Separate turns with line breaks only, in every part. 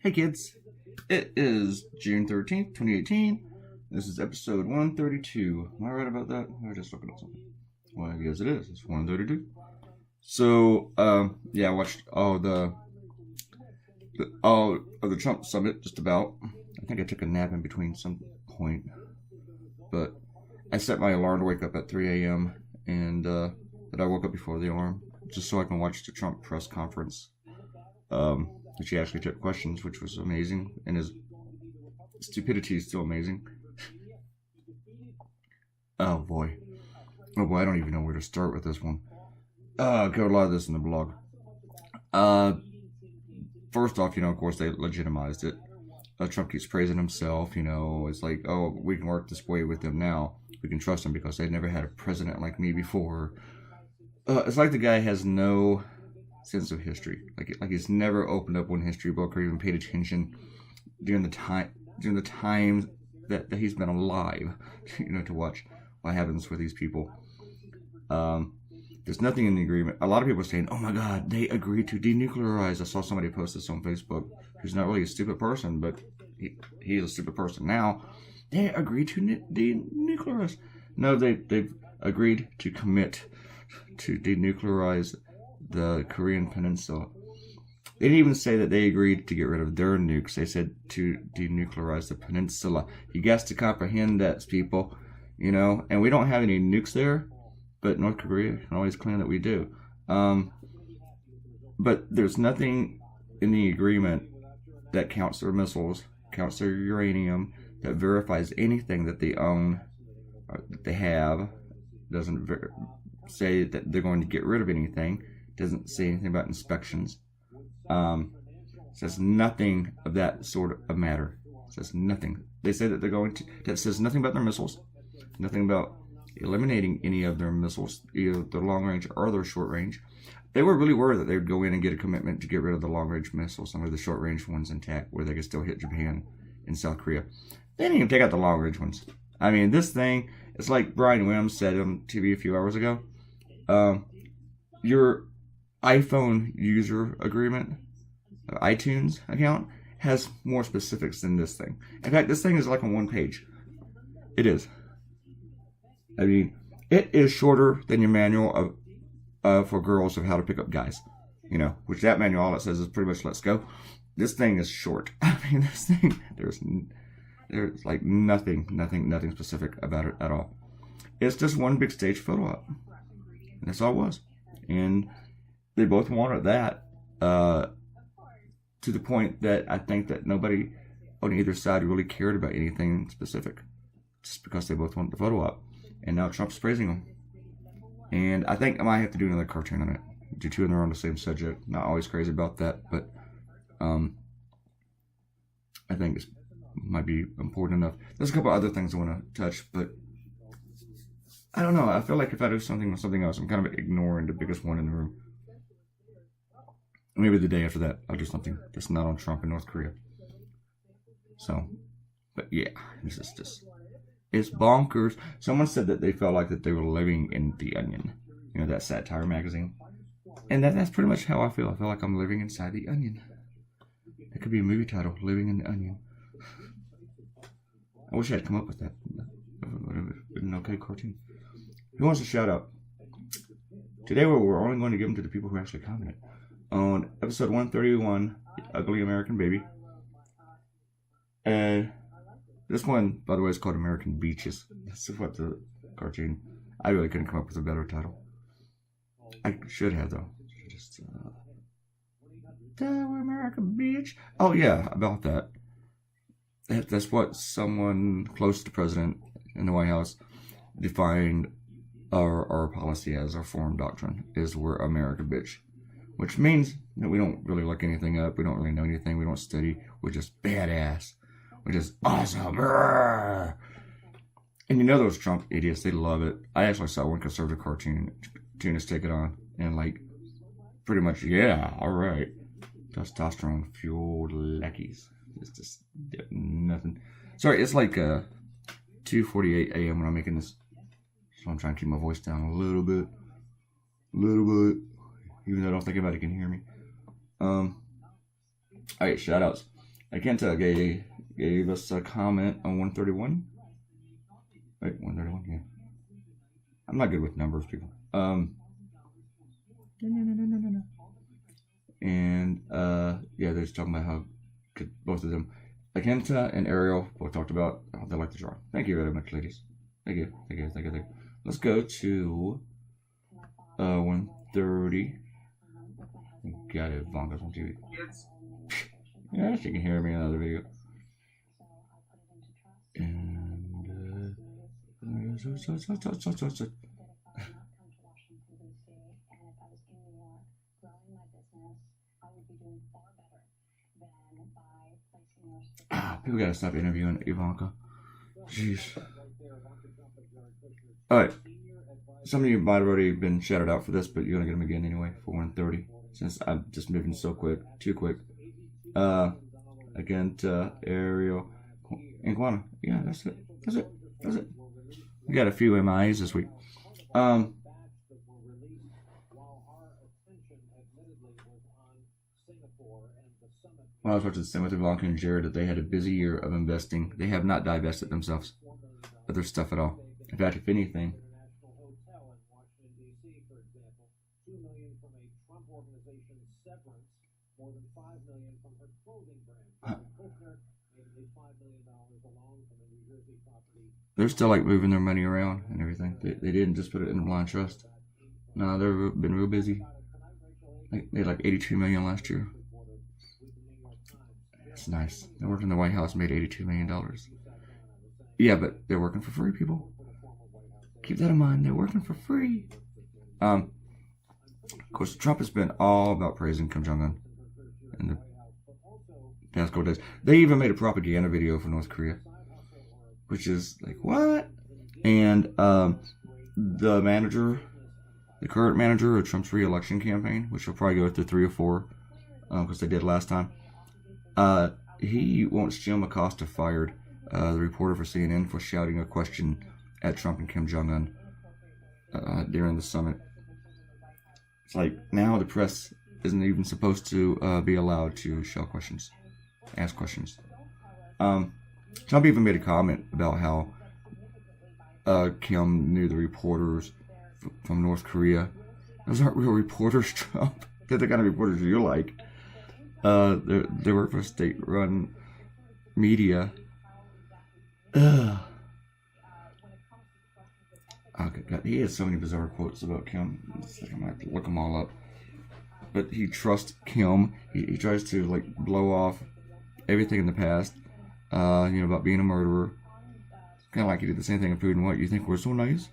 Hey kids, it is June 13th, 2018. This is episode 132. Am I right about that? I was just looking at something. Well, I guess it is. It's 132. So, yeah, I watched all of the Trump summit, just about. I think I took a nap in between some point. But I set my alarm to wake up at 3 a.m. and that I woke up before the alarm, just so I can watch the Trump press conference. Which he actually took questions, which was amazing, and his stupidity is still amazing. Oh boy, I don't even know where to start with this one. I covered a lot of this in the blog. First off, of course they legitimized it. Trump keeps praising himself, it's like, oh, we can work this way with him now. We can trust him because they've never had a president like me before. It's like the guy has no sense of history, like he's never opened up one history book or even paid attention during the times that he's been alive, to watch what happens with these people. There's nothing in the agreement. A lot of people are saying, oh my God, they agreed to denuclearize. I saw somebody post this on Facebook who's not really a stupid person, but he's a stupid person now. They agreed to denuclearize. No, they've agreed to commit to denuclearize the Korean Peninsula. They didn't even say that they agreed to get rid of their nukes. They said to denuclearize the peninsula. You guys to comprehend that, people. And we don't have any nukes there, but North Korea can always claim that we do. But there's nothing in the agreement that counts their missiles, counts their uranium, that verifies anything that they own, or that they have. Doesn't say that they're going to get rid of anything. Doesn't say anything about inspections. Says nothing of that sort of matter. Says nothing. They say that they're going to. That says nothing about their missiles. Nothing about eliminating any of their missiles, either the long range or their short range. They were really worried that they would go in and get a commitment to get rid of the long range missiles, some of the short range ones intact, where they could still hit Japan and South Korea. They didn't even take out the long range ones. I mean, this thing, it's like Brian Williams said on TV a few hours ago. Your iPhone user agreement, iTunes account, has more specifics than this thing. In fact, this thing is like on one page. It is. I mean, it is shorter than your manual for girls of how to pick up guys. Which that manual, all it says is pretty much let's go. This thing is short. I mean, this thing, there's like nothing specific about it at all. It's just one big stage photo op. And that's all it was. And they both wanted that to the point that I think that nobody on either side really cared about anything specific, just because they both wanted the photo op. And now Trump's praising them. And I think I might have to do another cartoon on it. Do two and they're on the same subject. Not always crazy about that, but I think it might be important enough. There's a couple other things I want to touch, but I don't know. I feel like if I do something with something else, I'm kind of ignoring the biggest one in the room. Maybe the day after that, I'll do something that's not on Trump and North Korea. So, but yeah, this is just, it's bonkers. Someone said that they felt like that they were living in The Onion, that satire magazine. And that's pretty much how I feel. I feel like I'm living inside The Onion. It could be a movie title, Living in the Onion. I wish I had come up with that. It would have been an okay cartoon. Who wants a shout out? Today we're only going to give them to the people who actually commented. On episode 131, Ugly American Baby. And this one, by the way, is called American Beaches. That's what the cartoon. I really couldn't come up with a better title. I should have, though. Just American Beach. Oh yeah, about that. That's what someone close to the president in the White House defined our policy as. Our foreign doctrine is we're America bitch, which means that we don't really look anything up. We don't really know anything. We don't study. We're just badass. We're just awesome. And those Trump idiots, they love it. I actually saw one conservative cartoonist take it on and pretty much, yeah, all right. Testosterone fueled lackeys. It's just nothing. Sorry, it's like 2:48 a.m. when I'm making this. So I'm trying to keep my voice down a little bit. Even though I don't think anybody can hear me. Alright, shout outs. Kenta gave us a comment on 131. Wait, 131, yeah. I'm not good with numbers, people. And yeah, they're just talking about how both of them, Kenta and Ariel, both talked about how they like the drawing. Thank you very much, ladies. Thank you. Let's go to 130. Got it, Vonka's on TV. Yeah, she can hear me in another video. And people gotta stop interviewing Ivanka. Jeez. Alright. Some of you might have already been shouted out for this, but you're gonna get them again anyway for 130. Since I'm just moving so quick, too quick. Again to Ariel and Quantum. Yeah, that's it. We got a few MIs this week. Well, I was watching the same with Ivanka and Jared that they had a busy year of investing. They have not divested themselves of their stuff at all. In fact, if anything, they're still like moving their money around and everything. They didn't just put it in a blind trust. No, they've been real busy. They had like 82 million last year. It's nice. They worked in the White House, made $82 million. Yeah, but they're working for free, people. Keep that in mind. They're working for free. Of course, Trump has been all about praising Kim Jong-un in the past couple days. They even made a propaganda video for North Korea, which is like, what? And the current manager of Trump's re-election campaign, which will probably go through 3 or 4, because they did last time, he wants Jim Acosta fired, the reporter for CNN, for shouting a question at Trump and Kim Jong-un during the summit. It's like, now the press isn't even supposed to be allowed to ask questions. Trump even made a comment about how Kim knew the reporters from North Korea. Those aren't real reporters, Trump. They're the kind of reporters you like. They work for state-run media. Ugh. Oh, God. He has so many bizarre quotes about Kim. I'm gonna have to look them all up. But he trusts Kim. He tries to like blow off everything in the past. About being a murderer. Kind of like he did the same thing in Food and What. You think we're so nice?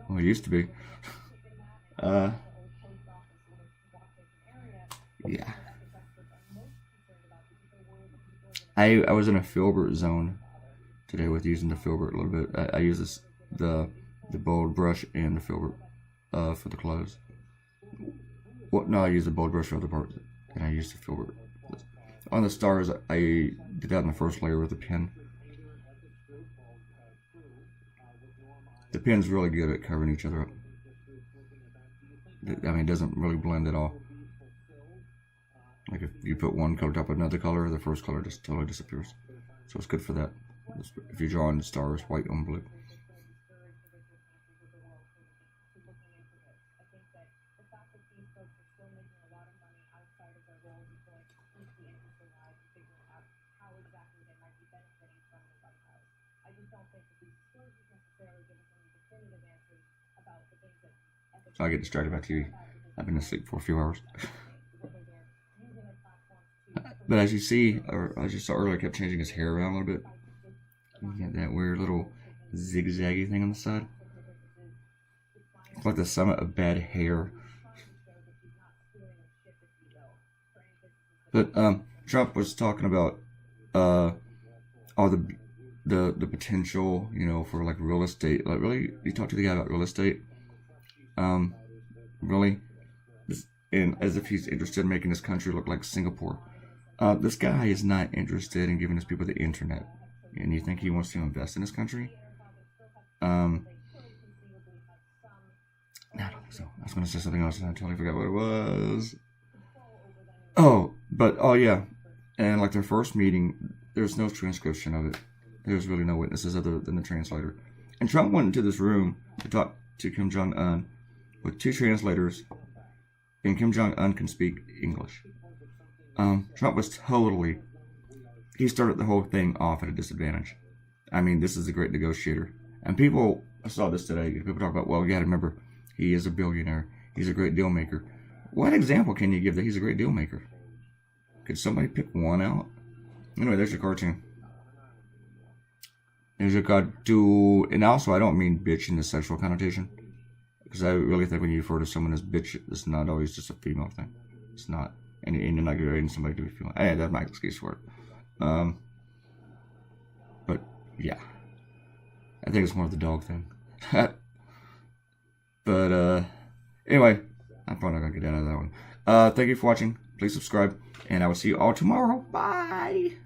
Well, he used to be. Yeah. I was in a filbert zone today with using the filbert a little bit. I use the bold brush and the filbert for the clothes. Well, no, I use the bold brush for other parts, and I use the filbert. On the stars, I did that in the first layer with a pen. The pen's really good at covering each other up. I mean, it doesn't really blend at all. Like if you put one color top of another color, the first color just totally disappears. So it's good for that. If you're drawing the stars white on blue. So I get distracted by TV. I've been asleep for a few hours. But as you see, or as you saw earlier, I kept changing his hair around a little bit. You got that weird little zigzaggy thing on the side. It's like the summit of bad hair. But Trump was talking about all the potential, for like real estate. Like, really, you talk to the guy about real estate. Really, and as if he's interested in making this country look like Singapore. This guy is not interested in giving his people the internet. And you think he wants to invest in this country? I don't think so. I was going to say something else and I totally forgot what it was. Oh yeah. And like their first meeting, there's no transcription of it. There's really no witnesses other than the translator. And Trump went into this room to talk to Kim Jong-un with 2 translators, and Kim Jong-un can speak English. Trump was totally, he started the whole thing off at a disadvantage. I mean, this is a great negotiator. And people, I saw this today, people talk about, well, you gotta remember, he is a billionaire. He's a great deal maker. What example can you give that he's a great deal maker? Could somebody pick one out? Anyway, there's your cartoon. There's your cartoon. And also, I don't mean bitch in the sexual connotation. Because I really think when you refer to someone as bitch, it's not always just a female thing. It's not. And you're not getting somebody to be female. Hey, that's my excuse for it. But, yeah. I think it's more of the dog thing. But, anyway, I'm probably not going to get out of that one. Thank you for watching. Please subscribe. And I will see you all tomorrow. Bye.